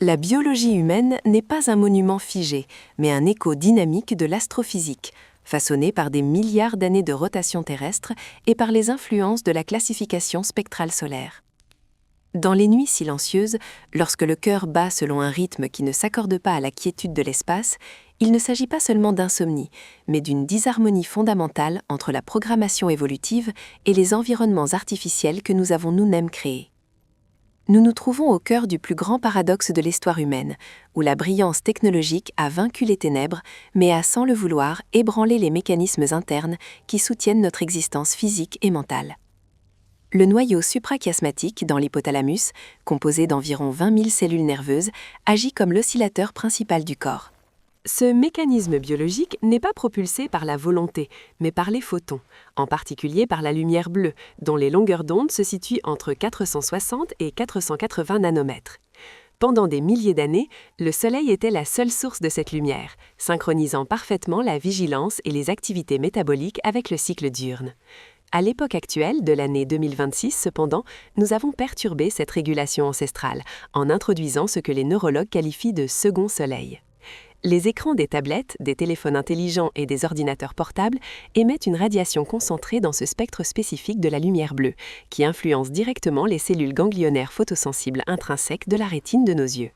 La biologie humaine n'est pas un monument figé, mais un écho dynamique de l'astrophysique, façonné par des milliards d'années de rotation terrestre et par les influences de la classification spectrale solaire. Dans les nuits silencieuses, lorsque le cœur bat selon un rythme qui ne s'accorde pas à la quiétude de l'espace, il ne s'agit pas seulement d'insomnie, mais d'une disharmonie fondamentale entre la programmation évolutive et les environnements artificiels que nous avons nous-mêmes créés. Nous nous trouvons au cœur du plus grand paradoxe de l'histoire humaine, où la brillance technologique a vaincu les ténèbres, mais a, sans le vouloir, ébranlé les mécanismes internes qui soutiennent notre existence physique et mentale. Le noyau suprachiasmatique dans l'hypothalamus, composé d'environ 20 000 cellules nerveuses, agit comme l'oscillateur principal du corps. Ce mécanisme biologique n'est pas propulsé par la volonté, mais par les photons, en particulier par la lumière bleue, dont les longueurs d'onde se situent entre 460 et 480 nanomètres. Pendant des milliers d'années, le Soleil était la seule source de cette lumière, synchronisant parfaitement la vigilance et les activités métaboliques avec le cycle diurne. À l'époque actuelle de l'année 2026, cependant, nous avons perturbé cette régulation ancestrale en introduisant ce que les neurologues qualifient de second soleil. Les écrans des tablettes, des téléphones intelligents et des ordinateurs portables émettent une radiation concentrée dans ce spectre spécifique de la lumière bleue, qui influence directement les cellules ganglionnaires photosensibles intrinsèques de la rétine de nos yeux.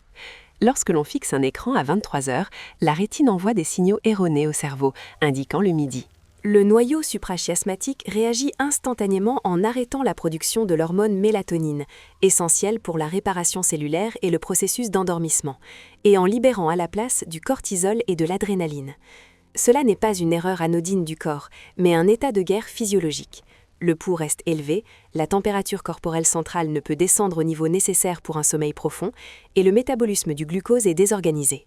Lorsque l'on fixe un écran à 23 heures, la rétine envoie des signaux erronés au cerveau, indiquant le midi. Le noyau suprachiasmatique réagit instantanément en arrêtant la production de l'hormone mélatonine, essentielle pour la réparation cellulaire et le processus d'endormissement, et en libérant à la place du cortisol et de l'adrénaline. Cela n'est pas une erreur anodine du corps, mais un état de guerre physiologique. Le pouls reste élevé, la température corporelle centrale ne peut descendre au niveau nécessaire pour un sommeil profond, et le métabolisme du glucose est désorganisé.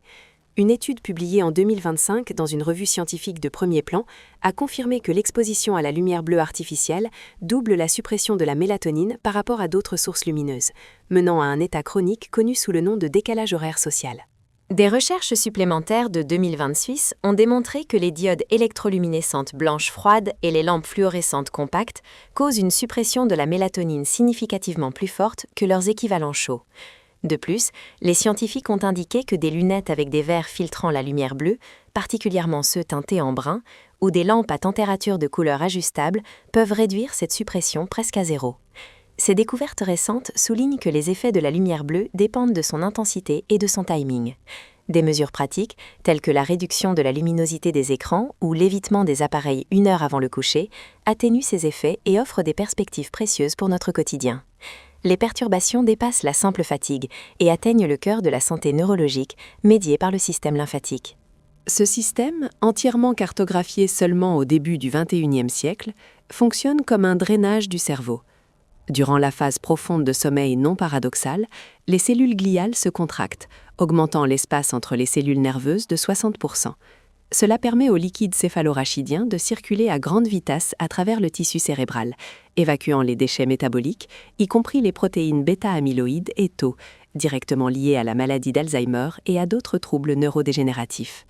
Une étude publiée en 2025 dans une revue scientifique de premier plan a confirmé que l'exposition à la lumière bleue artificielle double la suppression de la mélatonine par rapport à d'autres sources lumineuses, menant à un état chronique connu sous le nom de décalage horaire social. Des recherches supplémentaires de 2026 ont démontré que les diodes électroluminescentes blanches froides et les lampes fluorescentes compactes causent une suppression de la mélatonine significativement plus forte que leurs équivalents chauds. De plus, les scientifiques ont indiqué que des lunettes avec des verres filtrant la lumière bleue, particulièrement ceux teintés en brun, ou des lampes à température de couleur ajustable peuvent réduire cette suppression presque à zéro. Ces découvertes récentes soulignent que les effets de la lumière bleue dépendent de son intensité et de son timing. Des mesures pratiques, telles que la réduction de la luminosité des écrans ou l'évitement des appareils 1 heure avant le coucher, atténuent ces effets et offrent des perspectives précieuses pour notre quotidien. Les perturbations dépassent la simple fatigue et atteignent le cœur de la santé neurologique, médiée par le système lymphatique. Ce système, entièrement cartographié seulement au début du XXIe siècle, fonctionne comme un drainage du cerveau. Durant la phase profonde de sommeil non paradoxal, les cellules gliales se contractent, augmentant l'espace entre les cellules nerveuses de 60%. Cela permet au liquide céphalorachidien de circuler à grande vitesse à travers le tissu cérébral, évacuant les déchets métaboliques, y compris les protéines bêta-amyloïdes et tau, directement liées à la maladie d'Alzheimer et à d'autres troubles neurodégénératifs.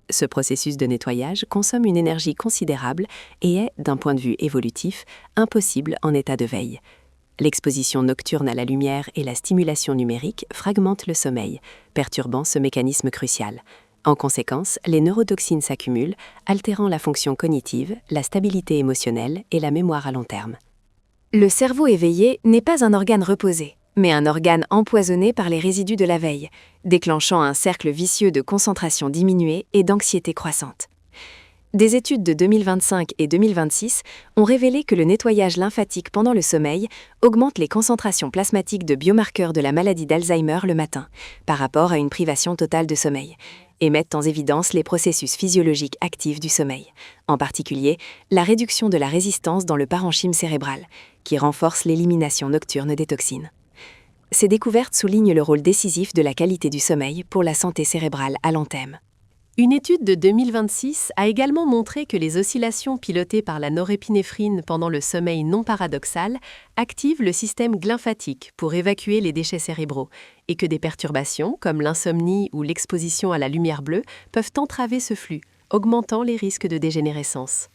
Ce processus de nettoyage consomme une énergie considérable et est, d'un point de vue évolutif, impossible en état de veille. L'exposition nocturne à la lumière et la stimulation numérique fragmentent le sommeil, perturbant ce mécanisme crucial. En conséquence, les neurotoxines s'accumulent, altérant la fonction cognitive, la stabilité émotionnelle et la mémoire à long terme. Le cerveau éveillé n'est pas un organe reposé, mais un organe empoisonné par les résidus de la veille, déclenchant un cercle vicieux de concentration diminuée et d'anxiété croissante. Des études de 2025 et 2026 ont révélé que le nettoyage lymphatique pendant le sommeil augmente les concentrations plasmatiques de biomarqueurs de la maladie d'Alzheimer le matin, par rapport à une privation totale de sommeil, et mettent en évidence les processus physiologiques actifs du sommeil, en particulier la réduction de la résistance dans le parenchyme cérébral, qui renforce l'élimination nocturne des toxines. Ces découvertes soulignent le rôle décisif de la qualité du sommeil pour la santé cérébrale à long terme. Une étude de 2026 a également montré que les oscillations pilotées par la norépinéphrine pendant le sommeil non paradoxal activent le système lymphatique pour évacuer les déchets cérébraux et que des perturbations comme l'insomnie ou l'exposition à la lumière bleue peuvent entraver ce flux, augmentant les risques de dégénérescence.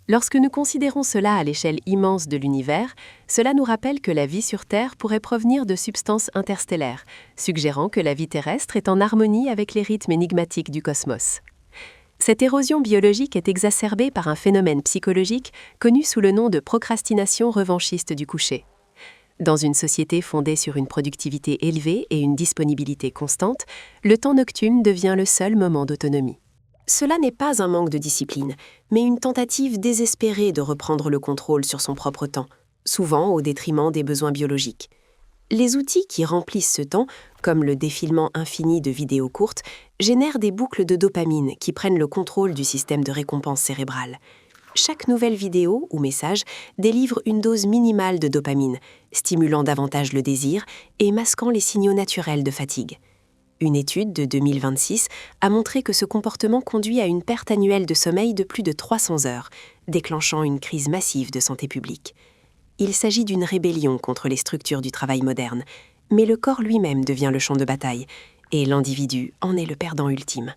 Lorsque nous considérons cela à l'échelle immense de l'univers, cela nous rappelle que la vie sur Terre pourrait provenir de substances interstellaires, suggérant que la vie terrestre est en harmonie avec les rythmes énigmatiques du cosmos. Cette érosion biologique est exacerbée par un phénomène psychologique connu sous le nom de procrastination revanchiste du coucher. Dans une société fondée sur une productivité élevée et une disponibilité constante, le temps nocturne devient le seul moment d'autonomie. Cela n'est pas un manque de discipline, mais une tentative désespérée de reprendre le contrôle sur son propre temps, souvent au détriment des besoins biologiques. Les outils qui remplissent ce temps, comme le défilement infini de vidéos courtes, génèrent des boucles de dopamine qui prennent le contrôle du système de récompense cérébrale. Chaque nouvelle vidéo ou message délivre une dose minimale de dopamine, stimulant davantage le désir et masquant les signaux naturels de fatigue. Une étude de 2026 a montré que ce comportement conduit à une perte annuelle de sommeil de plus de 300 heures, déclenchant une crise massive de santé publique. Il s'agit d'une rébellion contre les structures du travail moderne, mais le corps lui-même devient le champ de bataille, et l'individu en est le perdant ultime.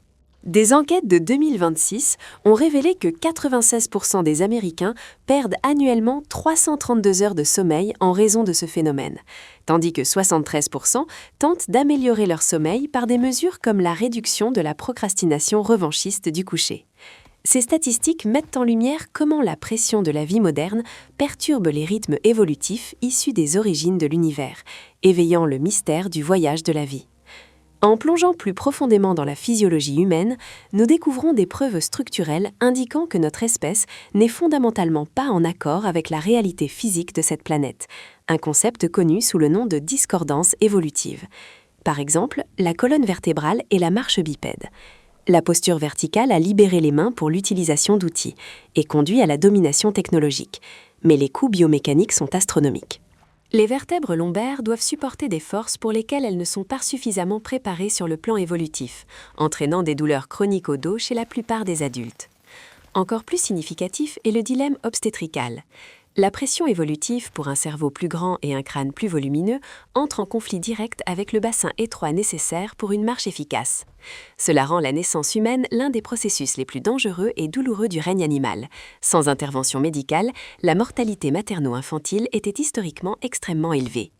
Des enquêtes de 2026 ont révélé que 96% des Américains perdent annuellement 332 heures de sommeil en raison de ce phénomène, tandis que 73% tentent d'améliorer leur sommeil par des mesures comme la réduction de la procrastination revanchiste du coucher. Ces statistiques mettent en lumière comment la pression de la vie moderne perturbe les rythmes évolutifs issus des origines de l'univers, éveillant le mystère du voyage de la vie. En plongeant plus profondément dans la physiologie humaine, nous découvrons des preuves structurelles indiquant que notre espèce n'est fondamentalement pas en accord avec la réalité physique de cette planète, un concept connu sous le nom de discordance évolutive. Par exemple, la colonne vertébrale et la marche bipède. La posture verticale a libéré les mains pour l'utilisation d'outils et conduit à la domination technologique, mais les coûts biomécaniques sont astronomiques. Les vertèbres lombaires doivent supporter des forces pour lesquelles elles ne sont pas suffisamment préparées sur le plan évolutif, entraînant des douleurs chroniques au dos chez la plupart des adultes. Encore plus significatif est le dilemme obstétrical. La pression évolutive pour un cerveau plus grand et un crâne plus volumineux entre en conflit direct avec le bassin étroit nécessaire pour une marche efficace. Cela rend la naissance humaine l'un des processus les plus dangereux et douloureux du règne animal. Sans intervention médicale, la mortalité materno-infantile était historiquement extrêmement élevée.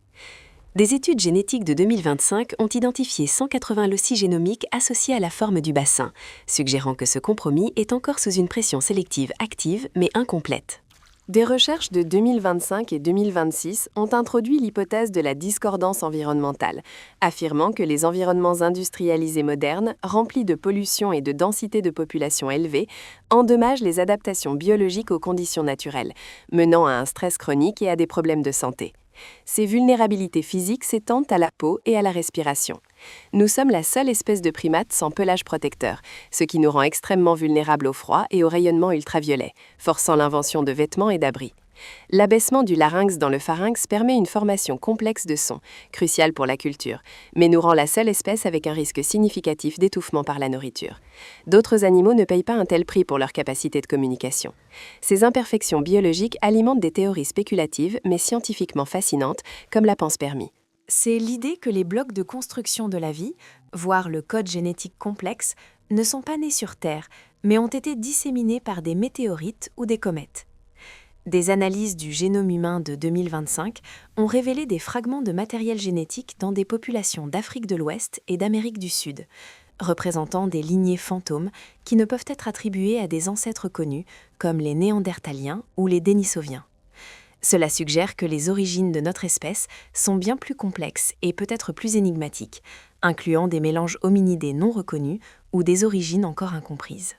Des études génétiques de 2025 ont identifié 180 loci génomiques associés à la forme du bassin, suggérant que ce compromis est encore sous une pression sélective active mais incomplète. Des recherches de 2025 et 2026 ont introduit l'hypothèse de la discordance environnementale, affirmant que les environnements industrialisés modernes, remplis de pollution et de densité de population élevée, endommagent les adaptations biologiques aux conditions naturelles, menant à un stress chronique et à des problèmes de santé. Ces vulnérabilités physiques s'étendent à la peau et à la respiration. Nous sommes la seule espèce de primate sans pelage protecteur, ce qui nous rend extrêmement vulnérables au froid et au rayonnement ultraviolet, forçant l'invention de vêtements et d'abris. L'abaissement du larynx dans le pharynx permet une formation complexe de sons, cruciale pour la culture, mais nous rend la seule espèce avec un risque significatif d'étouffement par la nourriture. D'autres animaux ne payent pas un tel prix pour leur capacité de communication. Ces imperfections biologiques alimentent des théories spéculatives mais scientifiquement fascinantes, comme la panspermie. C'est l'idée que les blocs de construction de la vie, voire le code génétique complexe, ne sont pas nés sur Terre, mais ont été disséminés par des météorites ou des comètes. Des analyses du génome humain de 2025 ont révélé des fragments de matériel génétique dans des populations d'Afrique de l'Ouest et d'Amérique du Sud, représentant des lignées fantômes qui ne peuvent être attribuées à des ancêtres connus comme les Néandertaliens ou les Dénisoviens. Cela suggère que les origines de notre espèce sont bien plus complexes et peut-être plus énigmatiques, incluant des mélanges hominidés non reconnus ou des origines encore incomprises.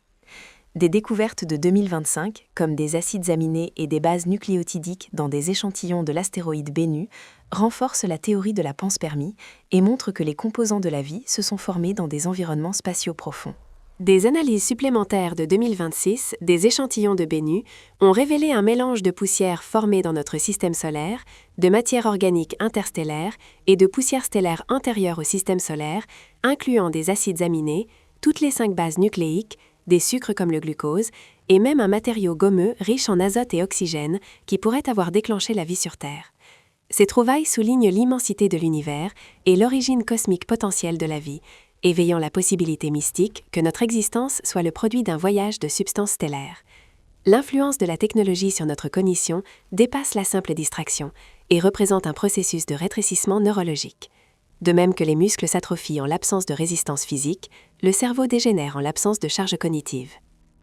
Des découvertes de 2025, comme des acides aminés et des bases nucléotidiques dans des échantillons de l'astéroïde Bennu, renforcent la théorie de la panspermie et montrent que les composants de la vie se sont formés dans des environnements spatiaux profonds. Des analyses supplémentaires de 2026 des échantillons de Bennu ont révélé un mélange de poussières formées dans notre système solaire, de matière organique interstellaire et de poussières stellaires antérieures au système solaire, incluant des acides aminés, toutes les 5 bases nucléiques, des sucres comme le glucose, et même un matériau gommeux riche en azote et oxygène qui pourrait avoir déclenché la vie sur Terre. Ces trouvailles soulignent l'immensité de l'univers et l'origine cosmique potentielle de la vie, éveillant la possibilité mystique que notre existence soit le produit d'un voyage de substances stellaires. L'influence de la technologie sur notre cognition dépasse la simple distraction et représente un processus de rétrécissement neurologique. De même que les muscles s'atrophient en l'absence de résistance physique, le cerveau dégénère en l'absence de charge cognitive.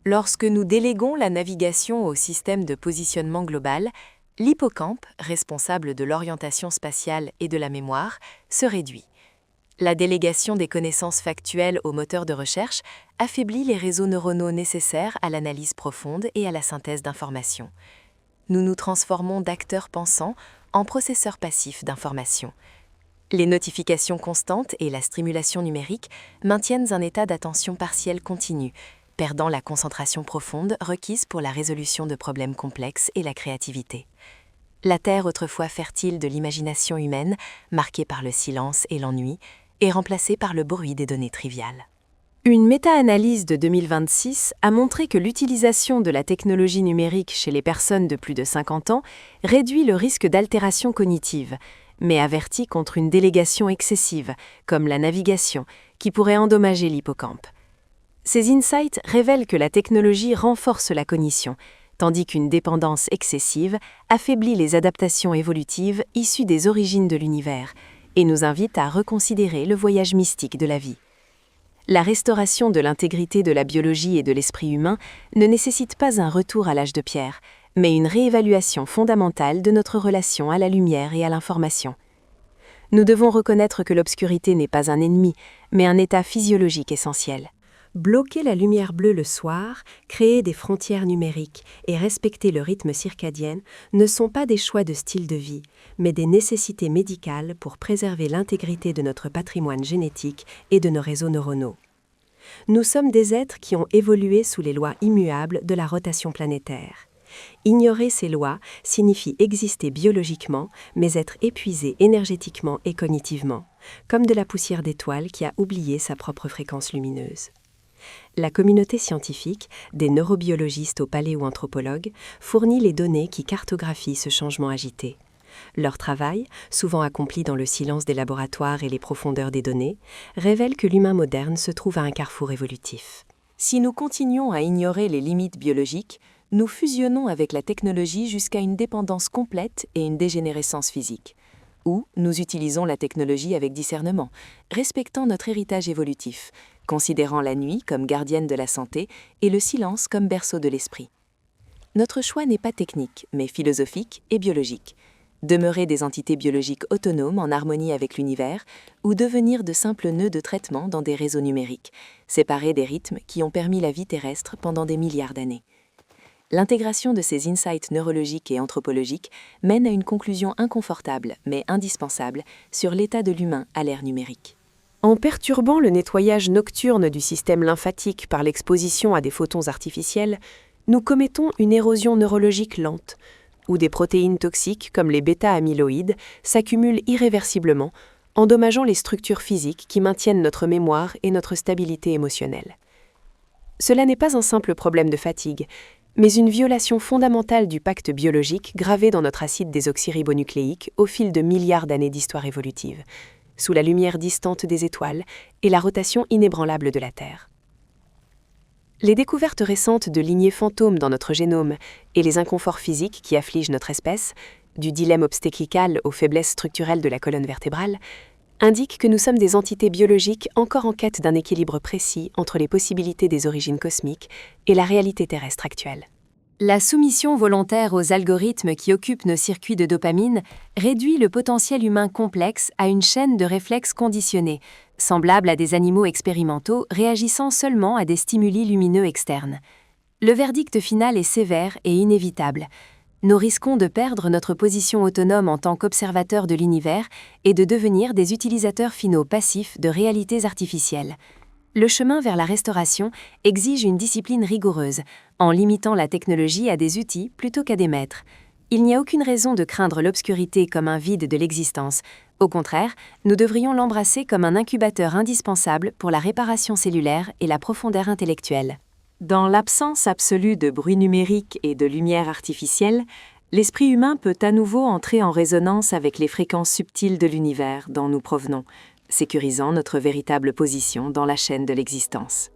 Lorsque nous déléguons la navigation au système de positionnement global, l'hippocampe, responsable de l'orientation spatiale et de la mémoire, se réduit. La délégation des connaissances factuelles aux moteurs de recherche affaiblit les réseaux neuronaux nécessaires à l'analyse profonde et à la synthèse d'informations. Nous nous transformons d'acteurs pensants en processeurs passifs d'informations. Les notifications constantes et la stimulation numérique maintiennent un état d'attention partielle continue, perdant la concentration profonde requise pour la résolution de problèmes complexes et la créativité. La terre autrefois fertile de l'imagination humaine, marquée par le silence et l'ennui, est remplacée par le bruit des données triviales. Une méta-analyse de 2026 a montré que l'utilisation de la technologie numérique chez les personnes de plus de 50 ans réduit le risque d'altération cognitive, mais avertit contre une délégation excessive, comme la navigation, qui pourrait endommager l'hippocampe. Ces insights révèlent que la technologie renforce la cognition, tandis qu'une dépendance excessive affaiblit les adaptations évolutives issues des origines de l'univers, et nous invite à reconsidérer le voyage mystique de la vie. La restauration de l'intégrité de la biologie et de l'esprit humain ne nécessite pas un retour à l'âge de pierre, mais une réévaluation fondamentale de notre relation à la lumière et à l'information. Nous devons reconnaître que l'obscurité n'est pas un ennemi, mais un état physiologique essentiel. Bloquer la lumière bleue le soir, créer des frontières numériques et respecter le rythme circadien ne sont pas des choix de style de vie, mais des nécessités médicales pour préserver l'intégrité de notre patrimoine génétique et de nos réseaux neuronaux. Nous sommes des êtres qui ont évolué sous les lois immuables de la rotation planétaire. Ignorer ces lois signifie exister biologiquement, mais être épuisé énergétiquement et cognitivement, comme de la poussière d'étoile qui a oublié sa propre fréquence lumineuse. La communauté scientifique, des neurobiologistes aux paléoanthropologues, fournit les données qui cartographient ce changement agité. Leur travail, souvent accompli dans le silence des laboratoires et les profondeurs des données, révèle que l'humain moderne se trouve à un carrefour évolutif. Si nous continuons à ignorer les limites biologiques, nous fusionnons avec la technologie jusqu'à une dépendance complète et une dégénérescence physique. Ou nous utilisons la technologie avec discernement, respectant notre héritage évolutif, considérant la nuit comme gardienne de la santé et le silence comme berceau de l'esprit. Notre choix n'est pas technique, mais philosophique et biologique. Demeurer des entités biologiques autonomes en harmonie avec l'univers ou devenir de simples nœuds de traitement dans des réseaux numériques, séparés des rythmes qui ont permis la vie terrestre pendant des milliards d'années. L'intégration de ces insights neurologiques et anthropologiques mène à une conclusion inconfortable, mais indispensable, sur l'état de l'humain à l'ère numérique. En perturbant le nettoyage nocturne du système lymphatique par l'exposition à des photons artificiels, nous commettons une érosion neurologique lente, où des protéines toxiques comme les bêta-amyloïdes s'accumulent irréversiblement, endommageant les structures physiques qui maintiennent notre mémoire et notre stabilité émotionnelle. Cela n'est pas un simple problème de fatigue, mais une violation fondamentale du pacte biologique gravé dans notre acide désoxyribonucléique au fil de milliards d'années d'histoire évolutive, sous la lumière distante des étoiles et la rotation inébranlable de la Terre. Les découvertes récentes de lignées fantômes dans notre génome et les inconforts physiques qui affligent notre espèce, du dilemme obstétrical aux faiblesses structurelles de la colonne vertébrale, indiquent que nous sommes des entités biologiques encore en quête d'un équilibre précis entre les possibilités des origines cosmiques et la réalité terrestre actuelle. La soumission volontaire aux algorithmes qui occupent nos circuits de dopamine réduit le potentiel humain complexe à une chaîne de réflexes conditionnés, semblables à des animaux expérimentaux réagissant seulement à des stimuli lumineux externes. Le verdict final est sévère et inévitable. Nous risquons de perdre notre position autonome en tant qu'observateurs de l'univers et de devenir des utilisateurs finaux passifs de réalités artificielles. Le chemin vers la restauration exige une discipline rigoureuse, en limitant la technologie à des outils plutôt qu'à des maîtres. Il n'y a aucune raison de craindre l'obscurité comme un vide de l'existence. Au contraire, nous devrions l'embrasser comme un incubateur indispensable pour la réparation cellulaire et la profondeur intellectuelle. Dans l'absence absolue de bruit numérique et de lumière artificielle, l'esprit humain peut à nouveau entrer en résonance avec les fréquences subtiles de l'univers dont nous provenons, sécurisant notre véritable position dans la chaîne de l'existence.